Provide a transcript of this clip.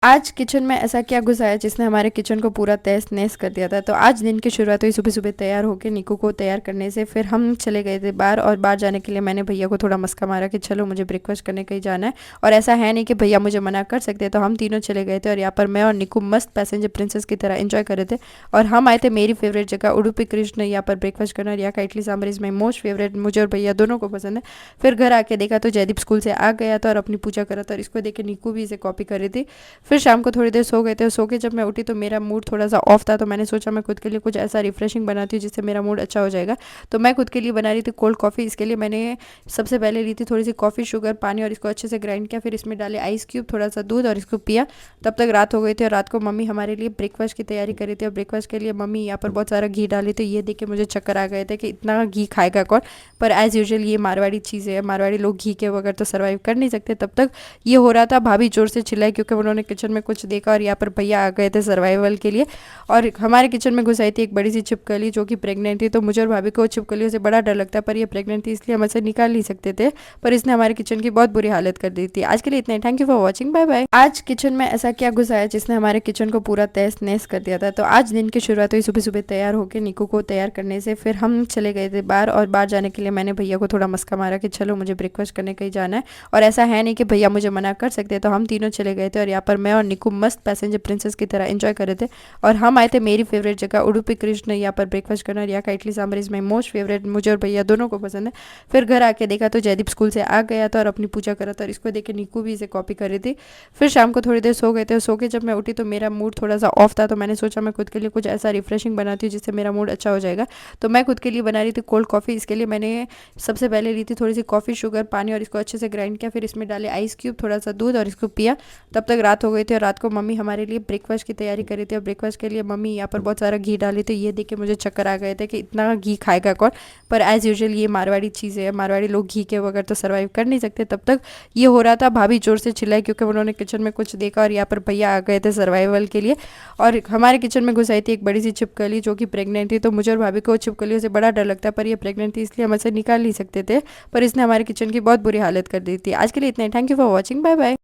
आज किचन में ऐसा क्या घुस आया जिसने हमारे किचन को पूरा तहस नहस कर दिया था। तो आज दिन की शुरुआत हुई सुबह सुबह तैयार होकर निकू को तैयार करने से। फिर हम चले गए थे बाहर, और बाहर जाने के लिए मैंने भैया को थोड़ा मस्का मारा कि चलो मुझे ब्रेकफास्ट करने कहीं जाना है। और ऐसा है नहीं कि भैया मुझे मना कर सकते, तो हम तीनों चले गए थे। और यहाँ पर मैं और निकू मस्त पैसेंजर प्रिंसेस की तरह एंजॉय कर रहे थे। और हम आए थे मेरी फेवरेट जगह उडुपी कृष्ण, यहाँ पर ब्रेकफास्ट करना। और यहाँ का idli sambar is my most favourite, मुझे और भैया दोनों को पसंद है। फिर घर आके देखा तो जयदीप स्कूल से आ गया था और अपनी पूजा करा था, और इसको देख के निकू भी इसे कॉपी कर रही थी। फिर शाम को थोड़ी देर सो गए थे। सो के जब मैं उठी तो मेरा मूड थोड़ा सा ऑफ था, तो मैंने सोचा मैं खुद के लिए कुछ ऐसा रिफ्रेशिंग बनाती हूँ जिससे मेरा मूड अच्छा हो जाएगा। तो मैं खुद के लिए बना रही थी कोल्ड कॉफ़ी। इसके लिए मैंने सबसे पहले ली थी थोड़ी सी कॉफ़ी, शुगर, पानी, और इसको अच्छे से ग्राइंड किया। फिर इसमें डाले आइस क्यूब, थोड़ा सा दूध, और इसको पिया। तब तक रात हो गई थी, और रात को मम्मी हमारे लिए ब्रेकफास्ट की तैयारी कर रही थी। और ब्रेकफास्ट के लिए मम्मी यहाँ पर बहुत सारा घी डाली, तो ये देख के मुझे चक्कर आ गए थे कि इतना घी खाएगा कौन। पर एज़ यूजुअल ये मारवाड़ी चीज़ है, मारवाड़ी लोग घी के बगैर तो सर्वाइव कर नहीं सकते। तब तक ये हो रहा था, भाभी जोर से चिल्लाई क्योंकि उन्होंने किचन में कुछ देखा, और यहाँ पर भैया आ गए थे सर्वाइवल के लिए। और हमारे किचन में घुस आई थी एक बड़ी सी छिपकली जो कि प्रेग्नेंट थी। तो मुझे और भाभी को छिपकलियों से बड़ा डर लगता है, पर ये प्रेग्नेंट थी इसलिए हम इसे निकाल नहीं सकते थे। पर इसने हमारे किचन की बहुत बुरी हालत कर दी थी। आज के लिए इतना ही। Thank you for watching, bye bye. आज किचन में ऐसा क्या घुस आया जिसने हमारे किचन को पूरा तहस नहस कर दिया था। तो आज दिन की शुरुआत हुई सुबह सुबह तैयार होकर निकू को तैयार करने से। फिर हम चले गए थे बाहर, और बाहर जाने के लिए मैंने भैया को थोड़ा मस्का मारा कि चलो मुझे ब्रेकफास्ट करने कहीं जाना है। और ऐसा है नहीं कि भैया मुझे मना कर सकते, तो हम तीनों चले गए थे। और यहाँ पर मैं और निकू मस्त पैसेंजर प्रिंसेस की तरह एंजॉय कर रहे थे। और हम आए थे मेरी फेवरेट जगह उडुपी कृष्ण, यहाँ पर ब्रेकफास्ट करना। और यहाँ का idli sambar is my most favourite, मुझे और भैया दोनों को पसंद है। फिर घर आके देखा तो जयदीप स्कूल से आ गया था और अपनी पूजा करा था, और इसको देख के निकू भी इसे कॉपी कर रही थी। फिर शाम को थोड़ी देर सो गए थे। सो के जब मैं उठी तो मेरा मूड थोड़ा सा ऑफ था, तो मैंने सोचा मैं खुद के लिए कुछ ऐसा रिफ्रेशिंग बनाती हूँ जिससे मेरा मूड अच्छा हो जाएगा। तो मैं खुद के लिए बना रही थी कोल्ड कॉफ़ी। इसके लिए मैंने सबसे पहले ली थी थोड़ी सी कॉफ़ी, शुगर, पानी, और इसको अच्छे से ग्राइंड किया। फिर इसमें डाले आइस क्यूब, थोड़ा सा दूध, और इसको पिया। तब तक रात हो गई थी, और रात को मम्मी हमारे लिए ब्रेकफास्ट की तैयारी कर रही थी। और ब्रेकफास्ट के लिए मम्मी यहाँ पर बहुत सारा घी डाली, तो ये देख के मुझे चक्कर आ गए थे कि इतना घी खाएगा कौन। पर एज़ यूजुअल ये मारवाड़ी चीज़ है, मारवाड़ी लोग घी के बगैर तो सर्वाइव कर नहीं सकते। तब तक ये हो रहा था, भाभी जोर से चिल्लाई क्योंकि उन्होंने किचन में कुछ देखा, और यहाँ पर भैया आ गए थे सर्वाइवल के लिए। और हमारे किचन में घुस आई थी एक बड़ी सी छिपकली जो कि प्रेग्नेंट थी। तो मुझे और भाभी को छिपकलियों से बड़ा डर लगता है, पर ये प्रेग्नेंट थी इसलिए हम इसे निकाल नहीं सकते थे। पर इसने हमारे किचन की बहुत बुरी हालत कर दी थी। आज के लिए इतना ही। Thank you for watching, bye bye.